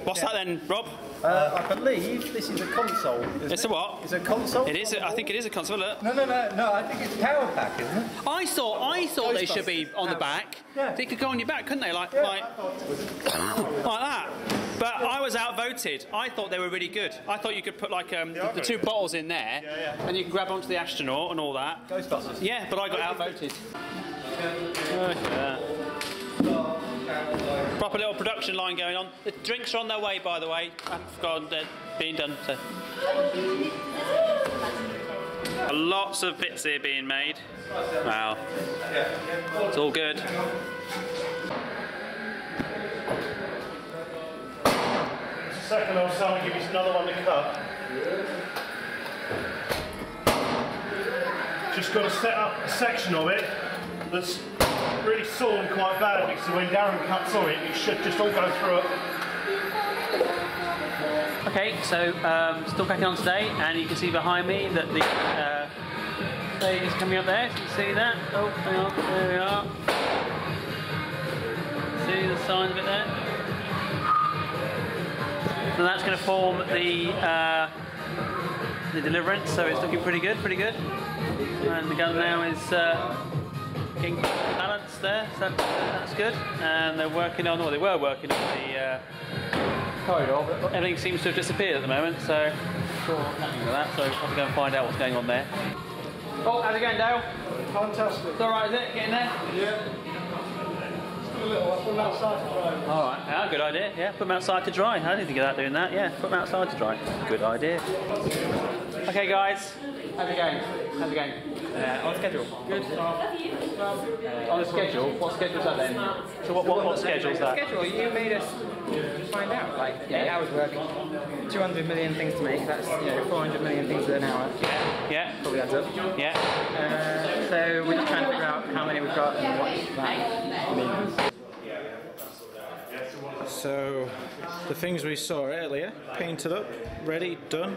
What's that then, Rob? I believe this is a console. It's a what? It's a console. It is. I think it is a console. Look. No. I think it's power pack, isn't it? I thought they should be on the back. Yeah. They could go on your back, couldn't they? Like that. But I was outvoted. I thought they were really good. I thought you could put like the two bottles in there, and you could grab onto the astronaut and all that. Ghostbusters. Yeah, but I got outvoted. Proper little production line going on. The drinks are on their way, by the way. I've gone, they're being done. So. Lots of bits here being made. Wow. It's all good. Second or so, I'll give you another one to cut. Just got to set up a section of it that's really sawn quite badly, so when Darren cuts on it, it should just all go through it. Okay, so still cracking on today, and you can see behind me that the thing is coming up there. So you can see that. Oh, hang on, there we are. See the signs of it there? And that's going to form the deliverance, so it's looking pretty good, And the gun now is getting balanced there, so that's good. And they're working on, or they were working on the corridor, but everything seems to have disappeared at the moment, so I'm sure what's happening with that, so we'll have to go and find out what's going on there. Oh, how's it going, Dale? Fantastic. It's alright, is it? Getting there? Yeah. A little, I'll put them outside to dry. Alright, yeah, good idea, yeah. Put them outside to dry. I didn't think about doing that, yeah. Put them outside to dry. Good idea. Okay, guys. How's it going? On schedule. Good. On the schedule? What schedule's that then? So what schedule's that? Schedule, you made us find out, like 8 hours work, 200 million things to make, that's 400 million things an hour. Yeah. Probably adds up. Yeah. So we're just trying to figure out how many we've got and what that means. So, the things we saw earlier, painted up, ready, done.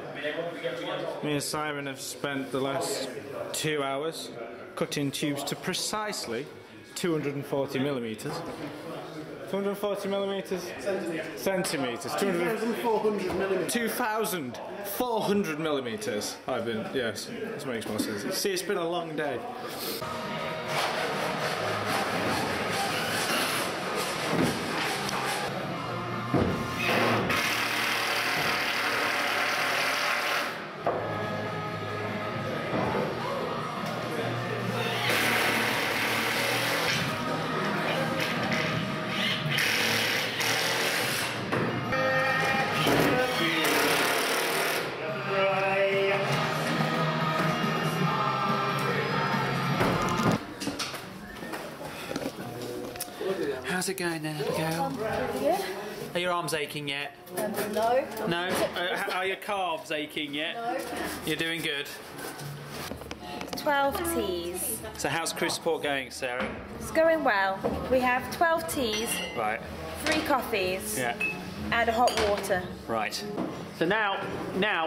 Me and Simon have spent the last 2 hours cutting tubes to precisely 240 millimetres. 240 millimetres? Centimetres. 2,400 millimetres. 2,400 millimetres. Yes, this makes more sense. See, it's been a long day. How's it going then, Abigail? Pretty good. Are your arms aching yet? No. No? Are your calves aching yet? No. You're doing good. 12 teas. So how's crew support going, Sarah? It's going well. We have 12 teas, Right. 3 coffees, Yeah. and a hot water. Right. So now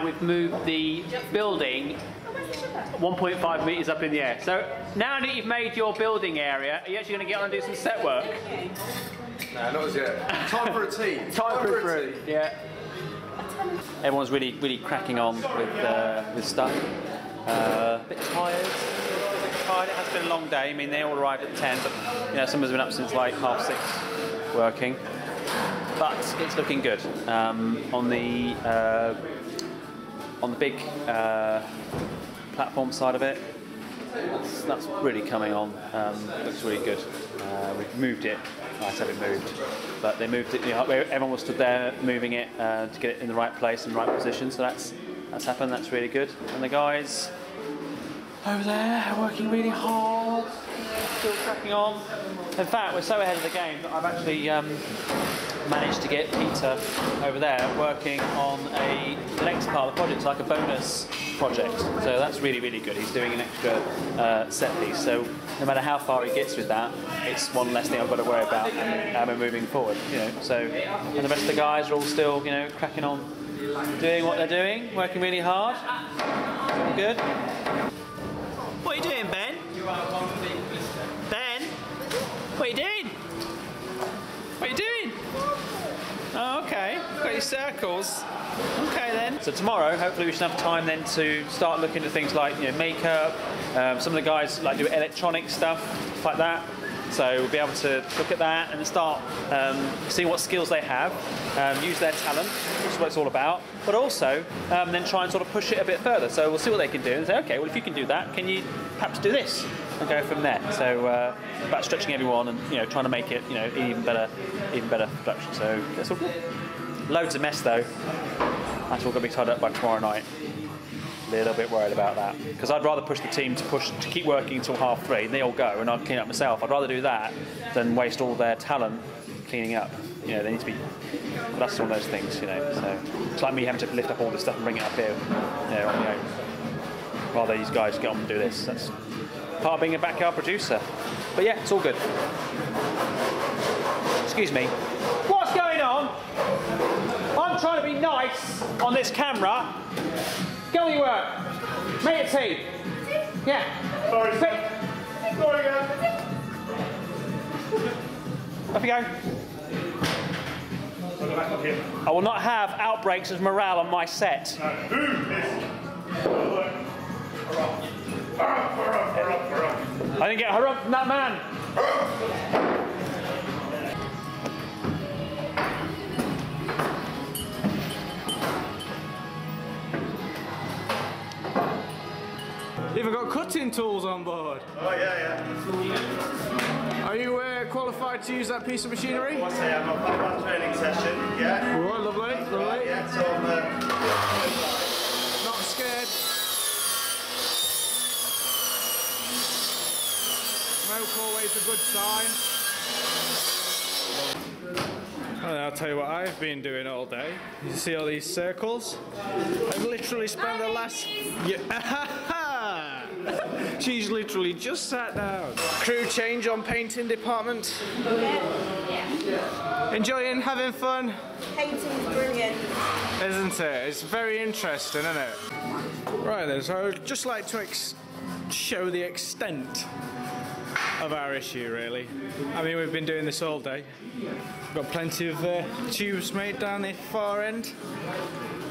we've moved the building 1.5 metres up in the air. So now that you've made your building area, are you actually going to get on and do some set work? No, not as yet. Time for a tea. Time for a tea. Yeah. Everyone's really cracking on with stuff. A bit tired. It has been a long day. I mean, they all arrived at 10, but some has been up since like 6:30 working. But it's looking good. On the big platform side of it, that's really coming on. Looks really good. We've moved it. I said it moved, but they moved it. Everyone was stood there moving it to get it in the right place and right position. So that's happened. That's really good. And the guys over there are working really hard, still cracking on. In fact, we're so ahead of the game that I've actually managed to get Peter over there working on the next part of the project. It's like a bonus project, so that's really good. He's doing an extra set piece, so no matter how far he gets with that, it's one less thing I've got to worry about, and we're moving forward. So and the rest of the guys are all still cracking on, doing what they're doing, working really hard. All good. What are you doing, Ben? Ben? What are you doing? What are you doing? 30 circles. Okay then. So tomorrow, hopefully, we should have time then to start looking at things like makeup. Some of the guys like do electronic stuff like that. So we'll be able to look at that and start seeing what skills they have, use their talent, which is what it's all about. But also then try and sort of push it a bit further. So we'll see what they can do and say, okay, well if you can do that, can you perhaps do this? And go from there. So about stretching everyone and trying to make it even better production. So that's all good. Loads of mess though. That's all going to be tied up by tomorrow night. A little bit worried about that because I'd rather push the team to keep working until 3:30 and they all go and I'll clean up myself. I'd rather do that than waste all their talent cleaning up. They need to be. That's one of those things. So it's like me having to lift up all this stuff and bring it up here. On my own. Rather these guys get on and do this. That's part of being a backyard producer. But yeah, it's all good. Excuse me. What's going on? I'm trying to be nice on this camera. Go on your work. Make it tea. Yeah. Sorry, sorry, guys. Off you go. I will not have outbreaks of morale on my set. I didn't get harumped from that man. You've even got cutting tools on board. Oh yeah. Are you qualified to use that piece of machinery? What's that? I've got one training session. Yeah. Oh, lovely. Yeah. So I'm not scared. Smoke always a good sign. Well, I'll tell you what I've been doing all day. You see all these circles? I've literally spent the last... She's literally just sat down. Crew change on painting department. Yeah. Enjoying, having fun. Painting's brilliant. Isn't it? It's very interesting, isn't it? Right then, so I would just like to show the extent of our issue, really. I mean, we've been doing this all day. We've got plenty of tubes made down the far end.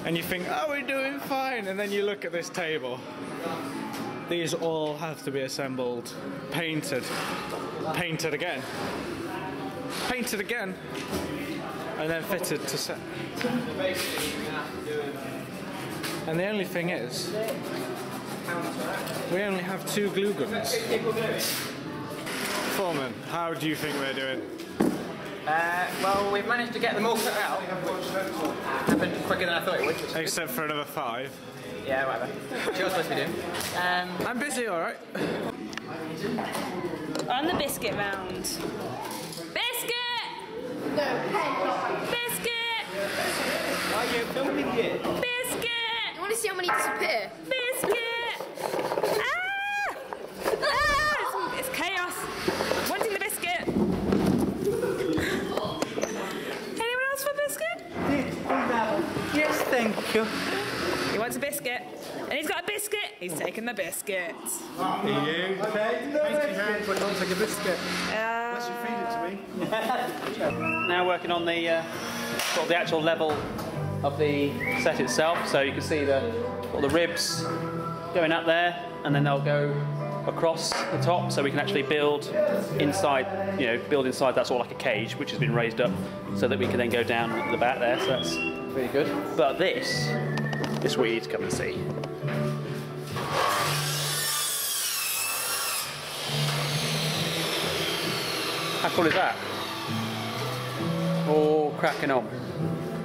And you think, oh, we're doing fine. And then you look at this table. These all have to be assembled, painted again, and then fitted to set. And the only thing is, we only have 2 glue guns. Foreman, how do you think we're doing? Well, we've managed to get them all cut out, which happened quicker than I thought it would. Except for another 5. Yeah, whatever. What you're supposed to be doing? I'm busy, all right. On the biscuit round. Biscuit! Biscuit! Are you filming it? Biscuit! You want to see how many disappear? Biscuit! Ah! Ah! It's chaos. Wanting the biscuit. Anyone else for biscuit? Yes, thank you. He wants a biscuit. And he's got a biscuit. He's taking the biscuit. Now working on the sort of the actual level of the set itself. So you can see all the ribs going up there, and then they'll go across the top, so we can actually build inside. Build inside. That's all like a cage, which has been raised up, so that we can then go down at the back there. So that's really good. But this is what you need to come and see. How cool is that? All cracking on.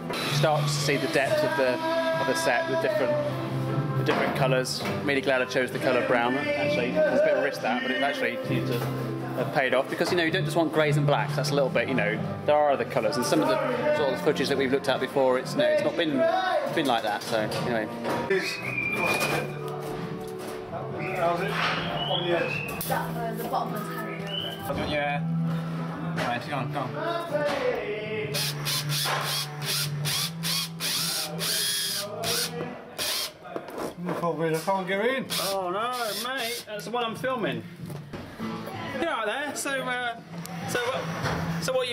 You start to see the depth of the set with different colours. I'm really glad I chose the colour brown. Actually, there's a bit of a risk that, but it actually seems to have paid off, because you don't just want greys and blacks. That's a little bit, there are other colours, and some of the sort of footage that we've looked at before, it's not been like that. So anyway. how's it? On the edge. The bottom one's hanging over. Yeah. Alright, go on. I can't go in. Oh no, mate, that's the one I'm filming. You're out there, so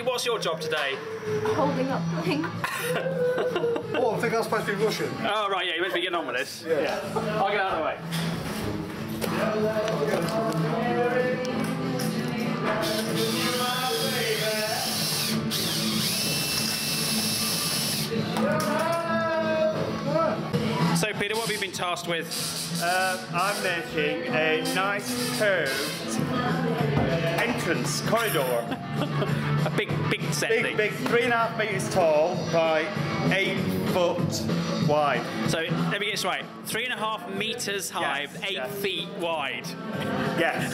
What's your job today? Holding up the thing. Oh, I think I'm supposed to be rushing. Oh, right, yeah, you meant to be getting on with this. Yeah. I'll get out of the way. So, Peter, what have you been tasked with? I'm making a nice curved entrance corridor. A big set thing. Big, 3.5 metres tall by 8 foot wide. So, let me get this right. 3.5 metres high, Yes, 8 yes. feet wide. Yes.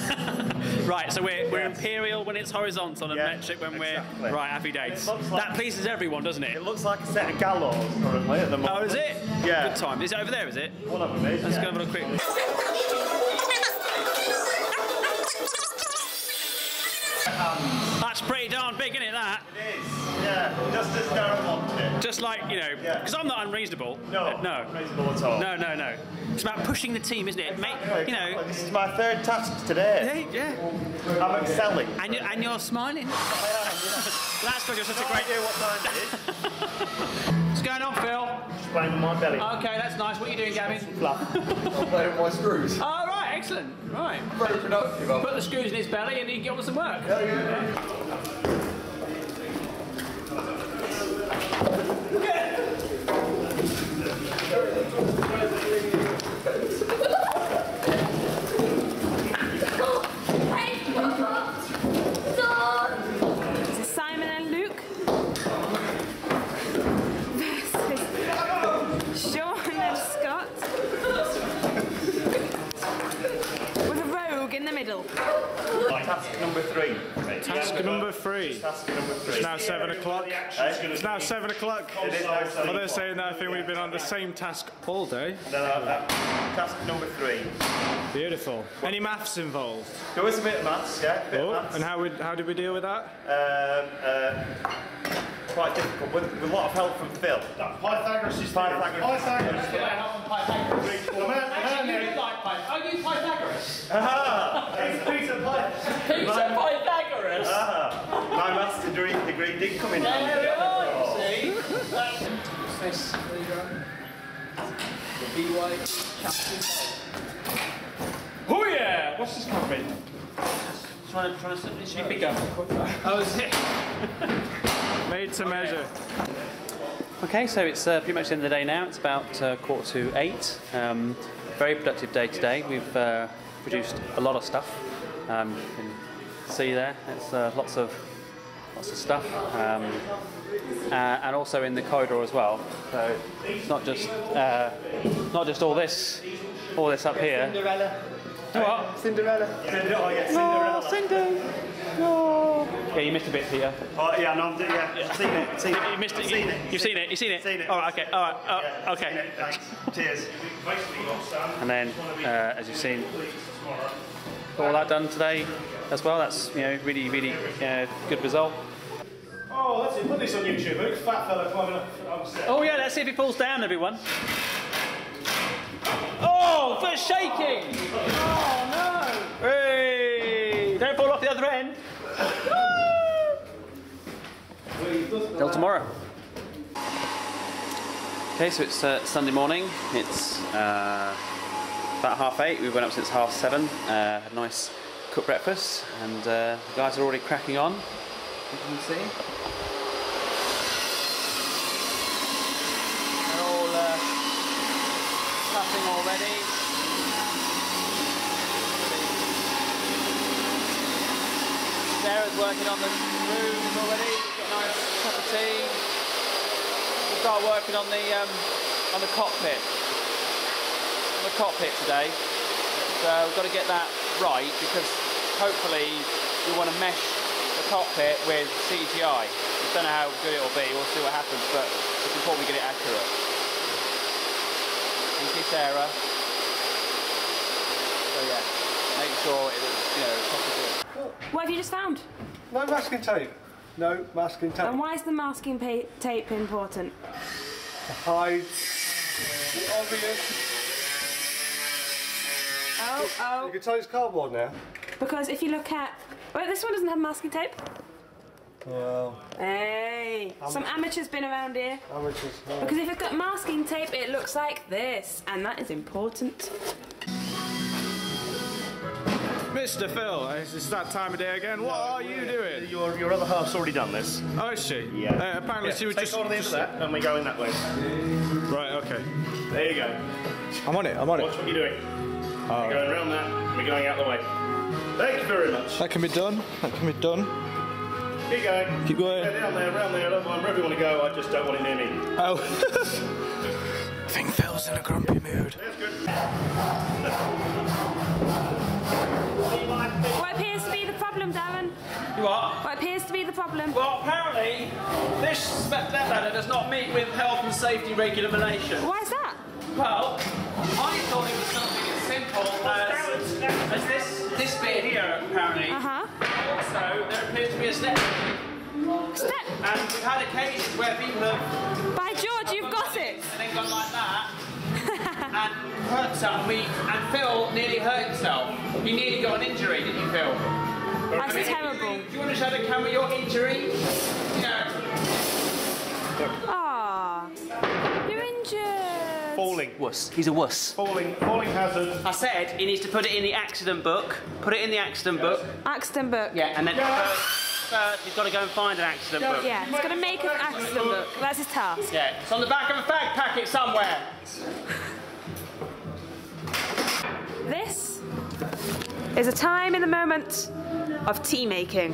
Right, so we're Yes. imperial when it's horizontal and Yeah, metric when exactly. we're... Right, happy days. It looks like- That pleases everyone, doesn't it? It looks like a set of gallows currently at the moment. Oh, is it? Yeah. Good time. Is it over there, is it? One of them is. Let's yeah. go have a quick... That's pretty darn big, isn't it, that? It is. Yeah. Just as Darren wanted it. Just like, you know, Yeah. because I'm not unreasonable. No. No. Reasonable at all. No. It's about pushing the team, isn't it? You know... This is my third task today. Yeah. I'm excelling. And you're smiling. That's because you're such a No great... idea what time it is. What's going on, Phil? Just playing with my belly. Okay, that's nice. What are you doing, Gavin? Fluff. I'm playing with my screws. Oh, right, excellent. Right. Very productive. Put the screws in his belly and he can get on with some work. This is Simon and Luke versus Sean and Scott with a rogue in the middle. Task number 3. Task number 3. Task number 3. It's now 7 o'clock. It's now 7 o'clock. It is now 7 Well, they're saying that I think we've been on the same task all day. Task number 3. Beautiful. Any maths involved? There was a bit of maths, yeah. A bit of maths. And how did we deal with that? Quite difficult, with a lot of help from Phil. Pythagoras is Pythagoras. Pythagoras. Are you Pythagoras? Peter Pythagoras. Peter Pythagoras? My master's degree did come in handy. See? Oh yeah! What's this covering? Trying to bigger. Oh, is it? Made to measure. Okay, so it's pretty much the end of the day now. It's about 7:45. Very productive day today. We've produced a lot of stuff. You can see there. It's lots of stuff, and also in the corridor as well. So it's not just all this up here. Cinderella. What? Cinderella. Oh, yeah, Cinderella. Oh, Cindy. No. Yeah, you missed a bit, Peter. Oh, yeah, no, yeah. Seen it. Seen it. You missed it. Seen it. You've seen it. You've seen it. Seen it. All right. Okay. All right. Yeah, Okay. seen it, thanks. Cheers. And then, as you've seen, all that done today as well. That's really good result. Oh, that's it. Put this on YouTube. Look, fat fella climbing up stairs. Oh yeah, let's see if he falls down, everyone. Oh, for shaking! Oh no! Hey! Don't fall off the other end. Till tomorrow. Okay, so it's Sunday morning. It's about 8:30. We went up since 7:30. Had a nice cooked breakfast, and the guys are already cracking on. You can see. They're all cutting already. Sarah's working on the rooms already. Got a nice cup of tea. We'll start working on the cockpit. On the cockpit today. So we've got to get that right because hopefully we want to mesh the cockpit with CGI. I don't know how good it will be. We'll see what happens, but it's important we get it accurate. Thank you, Sarah. So yeah, make sure it's proper good. What have you just found? No masking tape. No masking tape. And why is the masking tape important? To hide the obvious. Oh. You can tell it's cardboard now. Because if you look at... Wait, this one doesn't have masking tape. Well, Hey, some amateurs been around here. amateurs. No. Because if it's got masking tape, it looks like this, and that is important. Mr. Phil, it's that time of day again. What are you doing? Your other half's already done this. Oh, is she? Yeah. Apparently she was Take just... hold of the end of that, and we go in that way. Right, okay. There you go. I'm on it. Watch what you're doing. You're going around that, and we're going out the way. Thank you very much. That can be done. That can be done. Keep going. Keep going. Yeah, down there, around there. I don't mind wherever you want to go. I just don't want it near me. Oh. I think Phil's in a grumpy mood. That's good. What appears to be the problem, Darren? What? What appears to be the problem? Well, apparently, this step ladder does not meet with health and safety regulations. Why is that? Well, I thought it was something as simple as this bit here, apparently. Also, there appears to be a step. Step? And we've had occasions where people have... By George, you've got it! And then gone like that. And hurt himself. And Phil nearly hurt himself. He nearly got an injury, didn't you, Phil? That's terrible. Do you want to show the camera your injury? Yeah. Ah, you're injured. Falling. Wuss. He's a wuss. Falling hazard. I said he needs to put it in the accident book. Put it in the accident book. Accident book. Yeah, and then first he's got to go and find an accident book. Yeah, he's got to make an accident book. That's his task. Yeah, it's on the back of a fag packet somewhere. This is a time in the moment of tea making.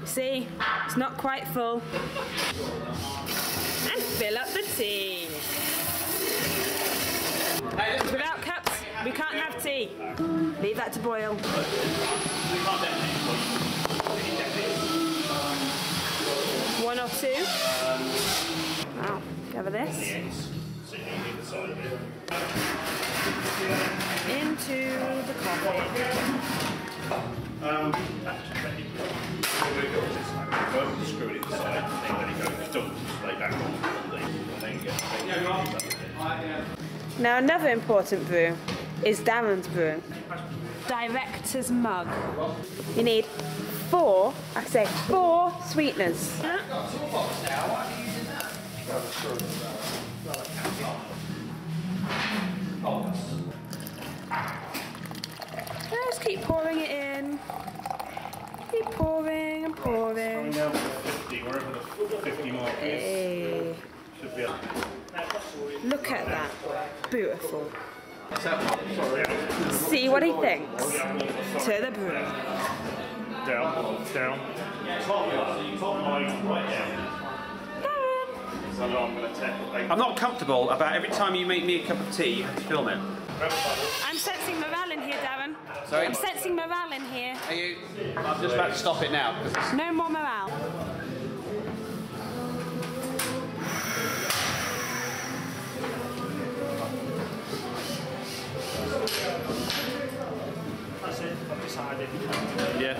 See, it's not quite full. And fill up the tea. Without cups, we can't have tea. Leave that to boil. One or two. Wow, cover this. Into the coffee. Screw it inside, then let it go. Just don't lay back on the and then get. Now another important brew is Darren's brew. Director's mug. You need four sweeteners. Just keep pouring it in. Keep pouring and pouring. Down to 50, wherever the 50 mark is. Hey. Should be up. Look at that. Beautiful. See what he thinks. To the brew. Down. Right down. So I'm going to take. I'm not comfortable about every time you make me a cup of tea, you have to film it. I'm sensing morale in here, Darren. Sorry? I'm sensing morale in here. Are you? I'm just about to stop it now. No more morale. That's it, I've decided. Yeah.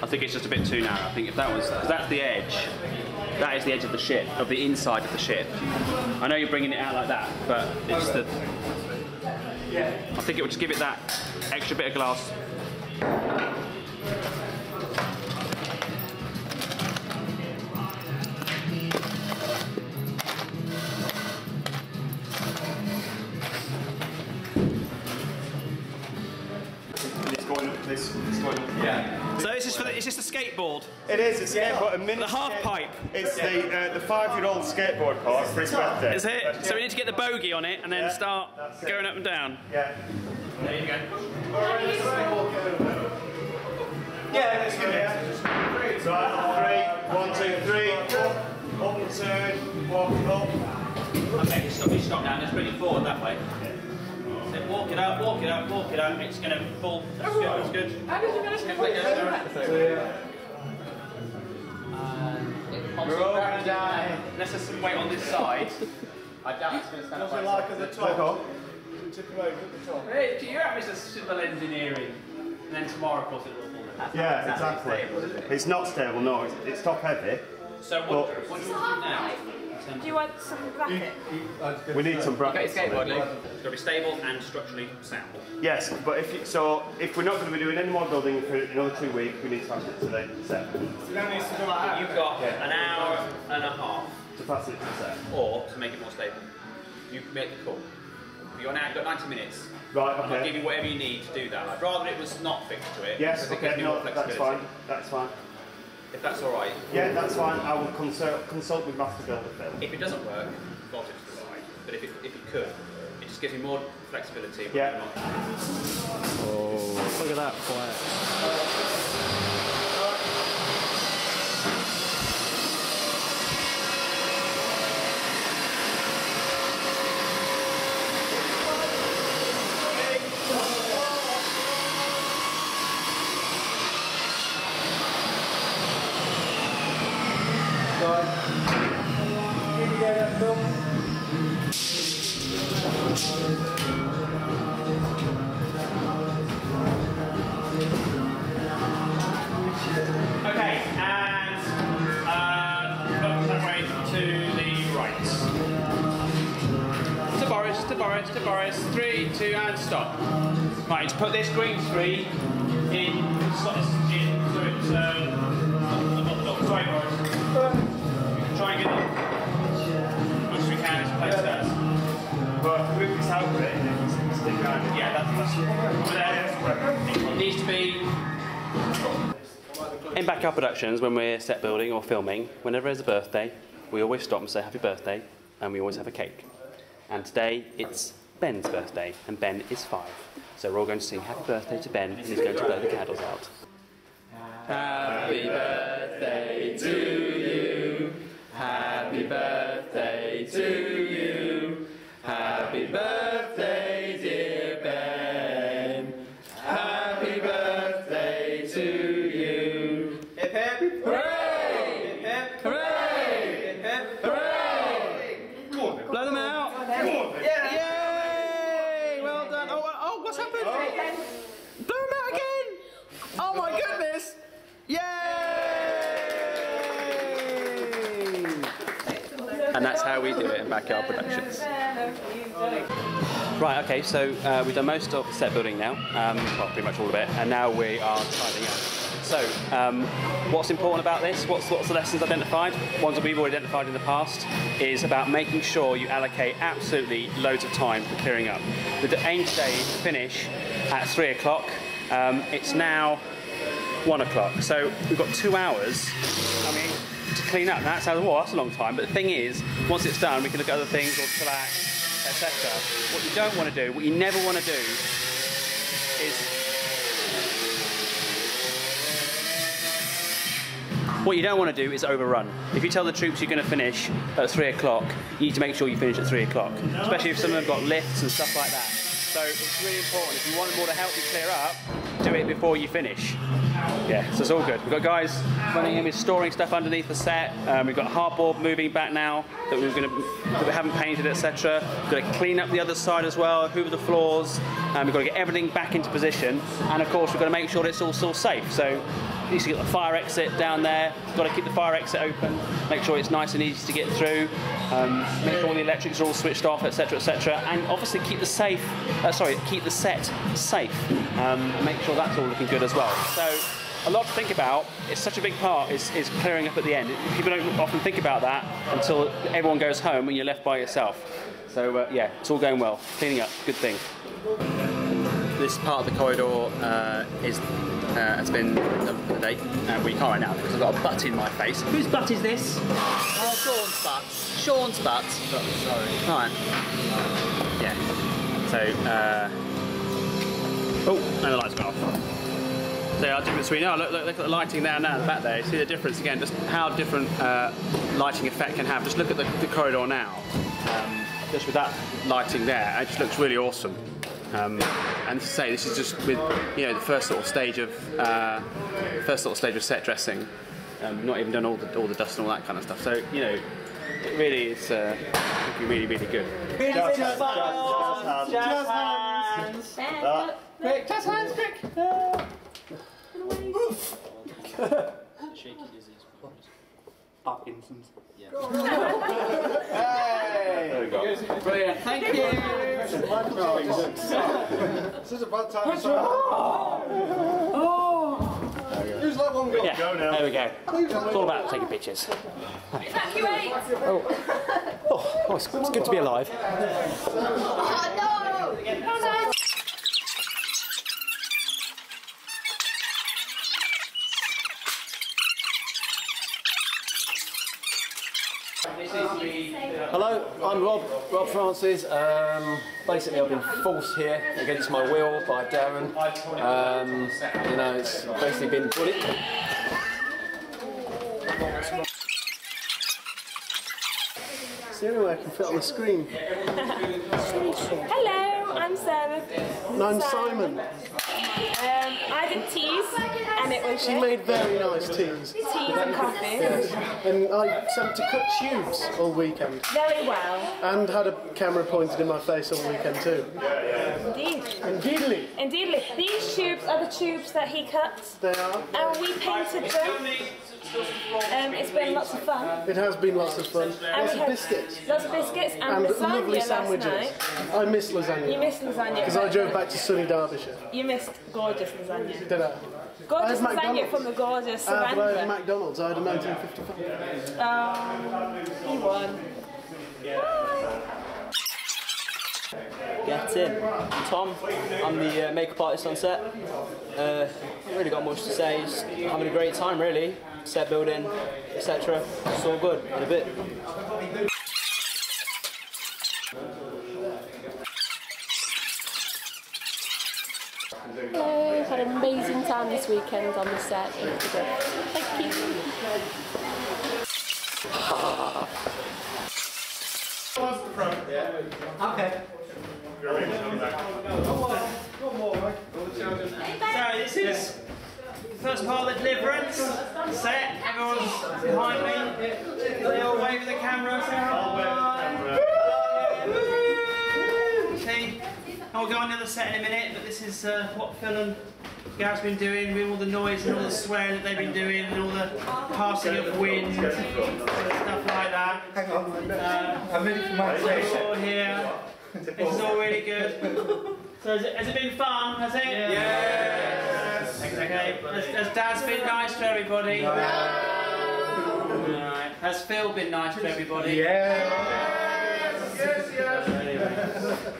I think it's just a bit too narrow. I think if that was, because that's the edge. That is the edge of the ship, of the inside of the ship. I know you're bringing it out like that, but it's the. I think it would just give it that extra bit of glass. Yeah. So is this the skateboard? It is. It's skateboard. A mini The half pipe. It's the 5-year-old skateboard park for his birthday. Is it? So we need to get the bogey on it and then start going up and down. Yeah. There you go. Yeah, let's give it. Right, 3, 1, 2, 3. Up and turn, walk it up. Okay, you stop now, let's bring it forward that way. Then walk it out, walk it out, walk it out. It's going to fall. That's good, that's good. How did you manage to play Unless there's some weight on this side, I doubt it's going to stand up. Does it like at the top? Tip him over at the top. Hey, you're having some civil engineering. And then tomorrow, of course, it will fall. Yeah, exactly. It's not stable, no. It's top heavy. So what do you want to do now? Do you want some bracket? We need some brackets. It's got to be stable and structurally sound. Yes, but if we're not going to be doing any more building for another 2 weeks, we need to have it today set. You've got an hour and a half To pass it to set. or to make it more stable. You make the call. You've got 90 minutes. Right, And I'll okay. give you whatever you need to do that. I'd rather it was not fixed to it. Yes, because it gives okay, me more no, that's flexibility. fine. That's fine. If that's all right. Yeah, that's fine. I will consult with Master Builder Phil. If it doesn't work, bolt it to the side. But if it could, it just gives me more flexibility. But Yeah. not- Oh, look at that flat. Okay, and look that way to the right. To Boris, 3, 2, and stop. Right, put this green screen in so it's sorry, Boris. Try and get it as much as we can as place does. But move this out a bit and then stick around. Yeah, that's it needs to be. In Backyard Productions, when we're set building or filming, whenever there's a birthday, we always stop and say happy birthday, and we always have a cake. And today it's Ben's birthday, and Ben is 5. So we're all going to sing happy birthday to Ben, and he's going to blow the candles out. Happy birthday to you. Happy birthday to you. Happy birthday, dear Ben. Happy birthday to you. Hip hip. Hooray! Hip hip. Hooray! Hip hip. Hooray! Blow them out. Yay! Well done. Oh, what's happened? Blow them out again. Oh my goodness! Yay! And that's how we do it in Backyard Productions. Right, okay, so we've done most of the set building now, well, pretty much all of it, and now we are tidying up. So, what's important about this? What's the lessons identified? Ones that we've already identified in the past is about making sure you allocate absolutely loads of time for clearing up. The aim today is to finish at 3 o'clock. It's now 1 o'clock, so we've got 2 hours. I mean, to clean up. That sounds, well, that's a long time, but the thing is, once it's done, we can look at other things or chillax, etc. What you don't want to do, what you never want to do, is overrun. If you tell the troops you're going to finish at 3 o'clock, you need to make sure you finish at 3 o'clock, especially if some of them have got lifts and stuff like that. So it's really important, if you want them all to help you clear up, do it before you finish. Yeah, so it's all good. We've got guys running in with storing stuff underneath the set. We've got hardboard moving back now that we haven't painted, etc. We've got to clean up the other side as well, hoover the floors. We've got to get everything back into position, and of course we've got to make sure that it's all still safe. So you need to get the fire exit down there. We've got to keep the fire exit open, make sure it's nice and easy to get through. Make sure all the electrics are all switched off, etc., etc. And obviously keep the set safe. And make sure that's all looking good as well. So a lot to think about. It's such a big part is clearing up at the end. People don't often think about that until everyone goes home and you're left by yourself. So yeah, it's all going well. Cleaning up, good thing. This part of the corridor has been done for the day. We can't right now because I've got a butt in my face. Whose butt is this? Oh, Sean's butt. Sean's butt. Sorry. Right. Yeah. So, oh, and the lights gone off. So our difference between, look at the lighting there now, the back there. See the difference again, just how different lighting effect can have. Just look at the corridor now. Just with that lighting there, it just looks really awesome. And to say, this is just with the first sort of stage of set dressing. Not even done all the dust and all that kind of stuff. So it really is looking really, really good. Jazz hands. Quick, jazz hands, quick! Parkinson's. Hey! There we go. Brilliant. Thank you. This is a bad time to start. Who's that one got? Yeah, there we go. It's all about taking pictures. Evacuate! Oh, it's good to be alive. Hello, I'm Rob Francis. Basically, I've been forced here against my will by Darren. You know, it's basically been bullied. It's the only way I can fit on the screen. Hello, I'm Sarah. And I'm Simon. I did teas, and it was She made very nice teas. teas and coffee. Yes. And I sent to cut tubes all weekend. Very well. And had a camera pointed in my face all weekend too. Indeed. Indeedly. Indeedly. These tubes are the tubes that he cut. They are. And we painted them. It's been lots of fun. It has been lots of fun. And Lots we of had biscuits. Lots of biscuits and And lasagna lovely last sandwiches. night. I miss lasagna. You missed lasagna. Because I drove back to sunny Derbyshire. You missed gorgeous lasagna. Did I? Gorgeous I had lasagna McDonald's. from the gorgeous But I had Savannah. McDonald's. I had a 1955. He won. Get in. I'm Tom. I'm the makeup artist on set. I've really got much to say. Just having a great time, really. Set building, etc. It's all good. In a bit. Hello, had an amazing time this weekend on the set. It was good. Thank you. Okay. So this is the first part of the deliverance. Set, everyone's behind me. They all wave at the camera. Say hi. See, and we'll go on another set in a minute, but this is what Phil and Gareth's been doing with all the noise and all the swearing that they've been doing and all the passing of wind and stuff like that. Hang on. I'm ready for my It's all here. This is all really good. So has it been fun? Has it? Yes. Okay. Has Dad's been nice to everybody? No. Right. Has Phil been nice to everybody? Yes.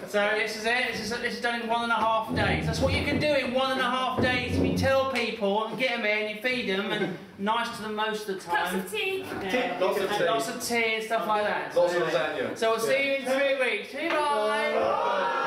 So this is it. This is done in 1.5 days. That's what you can do in 1.5 days. You tell people and get them in, you feed them, and nice to them most of the time. Cups of tea. Yeah. Lots of tea and stuff like that. Lots of lasagna. So we'll see you in 3 weeks. Bye.